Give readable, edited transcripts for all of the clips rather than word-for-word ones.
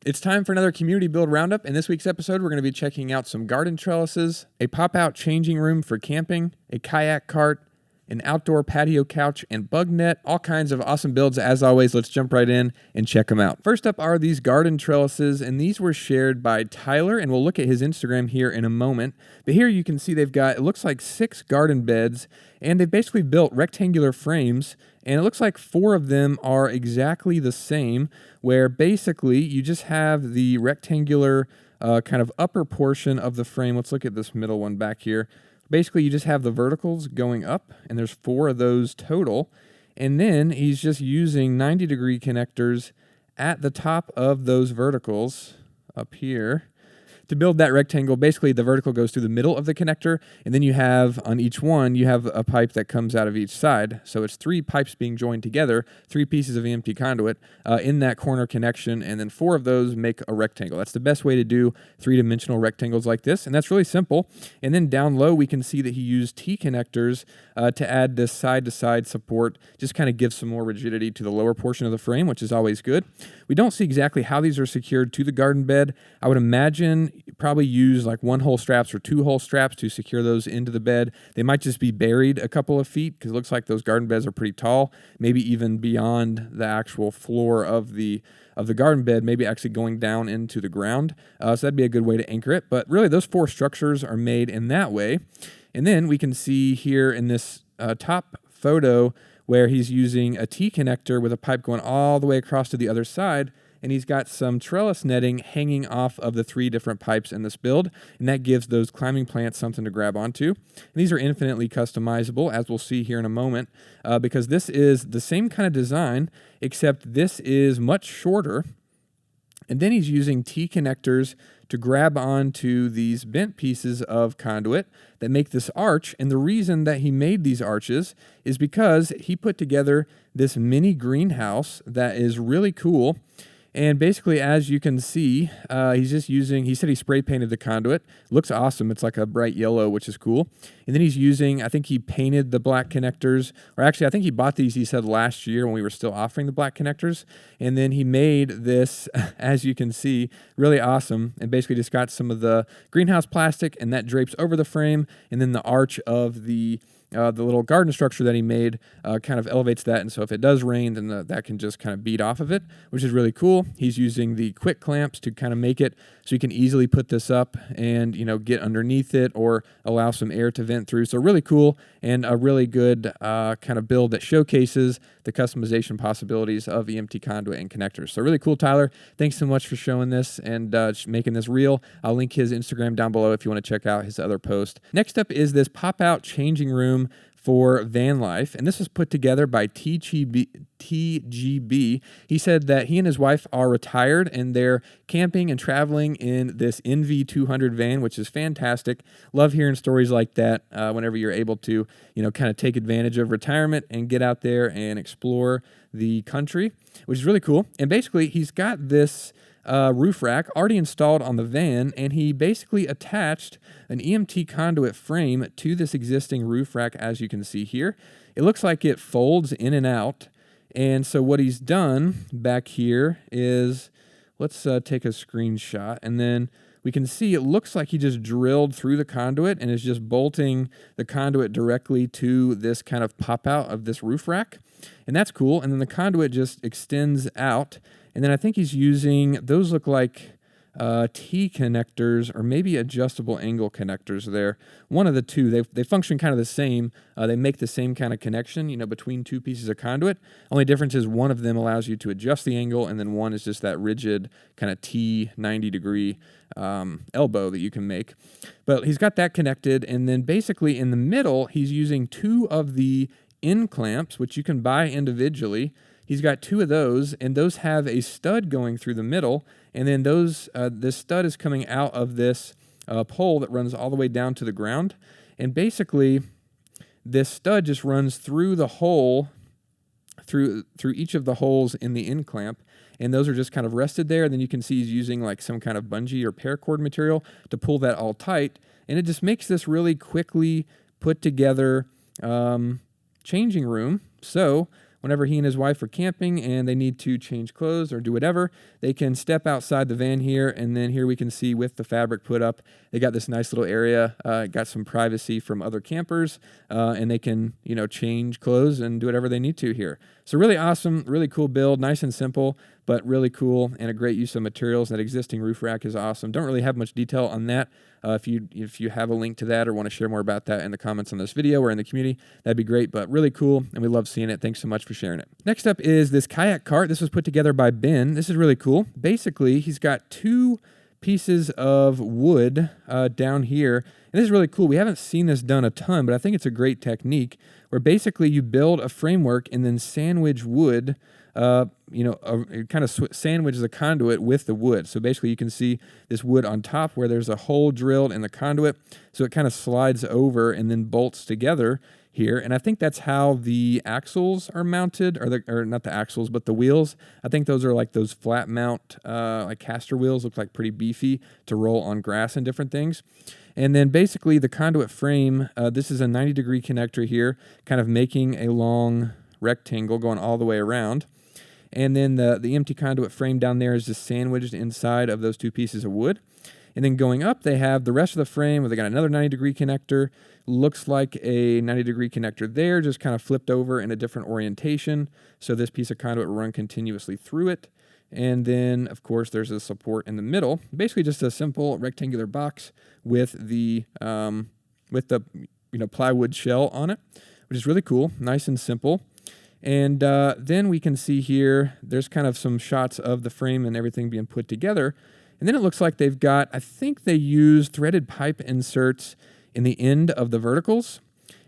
It's time for another community build roundup. In this week's episode, we're going to be checking out some garden trellises, a pop-out changing room for camping, a kayak cart, an outdoor patio couch, and bug net. All kinds of awesome builds. As always, let's jump right in and check them out. First up are these garden trellises, and these were shared by Tyler, and we'll look at his Instagram here in a moment. But here you can see they've got, it looks like 6 garden beds, and they've basically built rectangular frames, and it looks like 4 of them are exactly the same, where basically you just have the rectangular kind of upper portion of the frame. Let's look at this middle one back here. Basically, you just have the verticals going up, and there's 4 of those total. And then he's just using 90-degree connectors at the top of those verticals up here to build that rectangle. Basically, the vertical goes through the middle of the connector, and then you have, on each one, you have a pipe that comes out of each side. So it's 3 pipes being joined together, 3 pieces of EMT conduit in that corner connection, and then 4 of those make a rectangle. That's the best way to do 3-dimensional rectangles like this, and that's really simple. And then down low, we can see that he used T connectors to add this side-to-side support, just kind of give some more rigidity to the lower portion of the frame, which is always good. We don't see exactly how these are secured to the garden bed. I would imagine probably use like 1-hole straps or 2-hole straps to secure those into the bed. They might just be buried a couple of feet because it looks like those garden beds are pretty tall, maybe even beyond the actual floor of the garden bed, maybe actually going down into the ground. So that'd be a good way to anchor it. But really, those 4 structures are made in that way. And then we can see here in this top photo where he's using a T connector with a pipe going all the way across to the other side, and he's got some trellis netting hanging off of the 3 different pipes in this build, and that gives those climbing plants something to grab onto. And these are infinitely customizable, as we'll see here in a moment, because this is the same kind of design, except this is much shorter. And then he's using T connectors to grab onto these bent pieces of conduit that make this arch. And the reason that he made these arches is because he put together this mini greenhouse that is really cool. And basically, as you can see, he's just using, he said he spray painted the conduit. Looks awesome. It's like a bright yellow, which is cool. And then he's using, I think he painted the black connectors, or actually I think he bought these, he said, last year when we were still offering the black connectors. And then he made this, as you can see, really awesome. And basically just got some of the greenhouse plastic, and that drapes over the frame. And then the arch of the little garden structure that he made kind of elevates that, and so if it does rain, then that can just kind of beat off of it, which is really cool. He's using the quick clamps to kind of make it so you can easily put this up and, you know, get underneath it or allow some air to vent through. So really cool, and a really good kind of build that showcases the customization possibilities of EMT conduit and connectors. So really cool, Tyler. Thanks so much for showing this and making this real. I'll link his Instagram down below if you want to check out his other post. Next up is this pop-out changing room for Vanlife, and this was put together by TGB. He said that he and his wife are retired and they're camping and traveling in this NV200 van, which is fantastic. Love hearing stories like that whenever you're able to, you know, kind of take advantage of retirement and get out there and explore the country, which is really cool. And basically, he's got this roof rack already installed on the van, and he basically attached an EMT conduit frame to this existing roof rack, as you can see here. It looks like it folds in and out, and so what he's done back here is, let's take a screenshot, and then we can see it looks like he just drilled through the conduit and is just bolting the conduit directly to this kind of pop out of this roof rack, and that's cool. And then the conduit just extends out. And then I think he's using, those look like T connectors or maybe adjustable angle connectors there. One of the two. They function kind of the same. They make the same kind of connection, you know, between 2 pieces of conduit. Only difference is one of them allows you to adjust the angle, and then one is just that rigid kind of T 90-degree elbow that you can make. But he's got that connected, and then basically in the middle, he's using 2 of the end clamps, which you can buy individually. He's got 2 of those, and those have a stud going through the middle, and then those this stud is coming out of this pole that runs all the way down to the ground. And basically, this stud just runs through the hole, through each of the holes in the end clamp, and those are just kind of rested there. And then you can see he's using like some kind of bungee or paracord material to pull that all tight, and it just makes this really quickly put together changing room. So whenever he and his wife are camping and they need to change clothes or do whatever, they can step outside the van here, and then here we can see with the fabric put up, they got this nice little area, got some privacy from other campers, and they can, change clothes and do whatever they need to here. So really awesome, really cool build, nice and simple, but really cool and a great use of materials. That existing roof rack is awesome. Don't really have much detail on that. If you have a link to that or want to share more about that in the comments on this video or in the community, that'd be great, but really cool, and we love seeing it. Thanks so much for sharing it. Next up is this kayak cart. This was put together by Ben. This is really cool. Basically, he's got 2 pieces of wood down here, and this is really cool. We haven't seen this done a ton, but I think it's a great technique where basically you build a framework and then sandwich wood, it kind of sandwiches the conduit with the wood. So basically you can see this wood on top where there's a hole drilled in the conduit, so it kind of slides over and then bolts together here. And I think that's how the axles are mounted, or not the axles, but the wheels. I think those are like those flat mount, like caster wheels, look like pretty beefy to roll on grass and different things. And then basically the conduit frame, this is a 90-degree connector here, kind of making a long rectangle going all the way around. And then the empty conduit frame down there is just sandwiched inside of those 2 pieces of wood. And then going up, they have the rest of the frame where they got another 90-degree connector. Looks like a 90-degree connector there, just kind of flipped over in a different orientation. So this piece of conduit will run continuously through it. And then, of course, there's a support in the middle. Basically just a simple rectangular box with the plywood shell on it, which is really cool, nice and simple. And then we can see here, there's kind of some shots of the frame and everything being put together. And then it looks like they've got, I think they use threaded pipe inserts in the end of the verticals.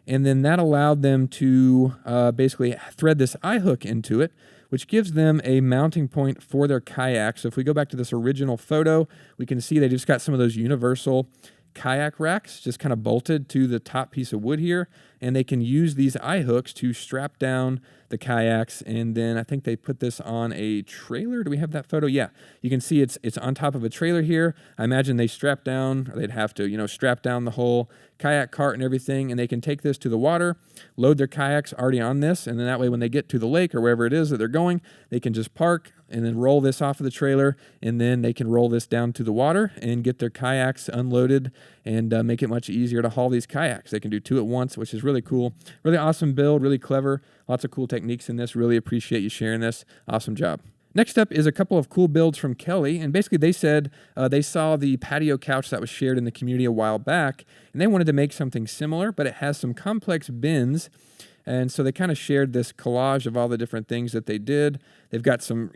And then that allowed them to basically thread this eye hook into it, which gives them a mounting point for their kayak. So if we go back to this original photo, we can see they just got some of those universal kayak racks just kind of bolted to the top piece of wood here, and they can use these eye hooks to strap down the kayaks. And then I think they put this on a trailer. Do we have that photo? Yeah, you can see it's on top of a trailer here. I imagine they strap down, or they'd have to, strap down the whole kayak cart and everything, and they can take this to the water, load their kayaks already on this, and then that way when they get to the lake or wherever it is that they're going, they can just park and then roll this off of the trailer, and then they can roll this down to the water and get their kayaks unloaded and make it much easier to haul these kayaks. They can do 2 at once, which is really cool. Really awesome build, really clever. Lots of cool techniques in this. Really appreciate you sharing this. Awesome job. Next up is a couple of cool builds from Kelly, and basically they said they saw the patio couch that was shared in the community a while back, and they wanted to make something similar, but it has some complex bends. And so they kind of shared this collage of all the different things that they did. They've got some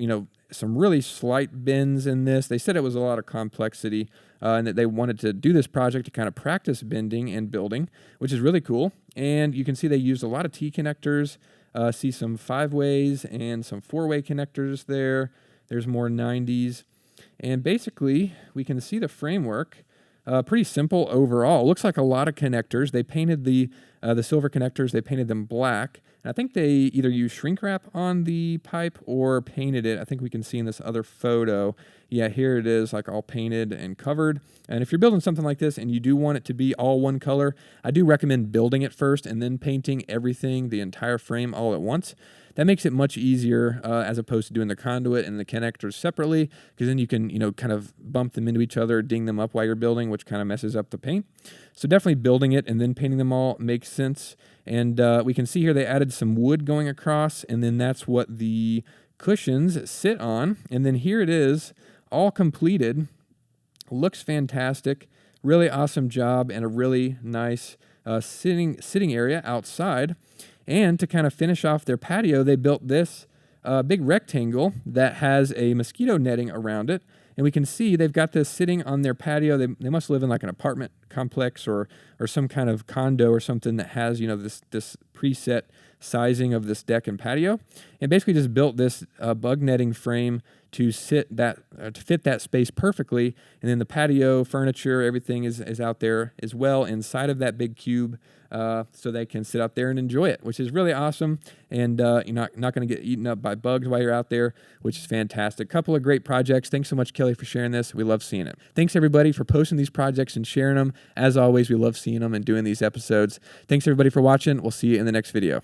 really slight bends in this. They said it was a lot of complexity, and that they wanted to do this project to kind of practice bending and building, which is really cool. And you can see they used a lot of T connectors, see some 5-ways and some 4-way connectors there. There's more 90s. And basically, we can see the framework. Pretty simple overall. Looks like a lot of connectors. They painted the silver connectors, they painted them black. And I think they either used shrink wrap on the pipe or painted it. I think we can see in this other photo. Yeah, here it is, like all painted and covered. And if you're building something like this and you do want it to be all one color, I do recommend building it first and then painting everything, the entire frame, all at once. That makes it much easier as opposed to doing the conduit and the connectors separately, because then you can, kind of bump them into each other, ding them up while you're building, which kind of messes up the paint. So definitely building it and then painting them all makes sense. And we can see here they added some wood going across, and then that's what the cushions sit on. And then here it is, all completed. Looks fantastic. Really awesome job, and a really nice sitting area outside. And to kind of finish off their patio, they built this big rectangle that has a mosquito netting around it. And we can see they've got this sitting on their patio. They must live in like an apartment complex or some kind of condo or something that has, this preset sizing of this deck and patio. And basically just built this bug netting frame to fit that space perfectly. And then the patio furniture, everything is out there as well inside of that big cube, so they can sit out there and enjoy it, which is really awesome. And you're not going to get eaten up by bugs while you're out there, which is fantastic. Couple of great projects. Thanks so much, Kelly, for sharing this. We love seeing it. Thanks, everybody, for posting these projects and sharing them. As always, we love seeing them and doing these episodes. Thanks, everybody, for watching. We'll see you in the next video.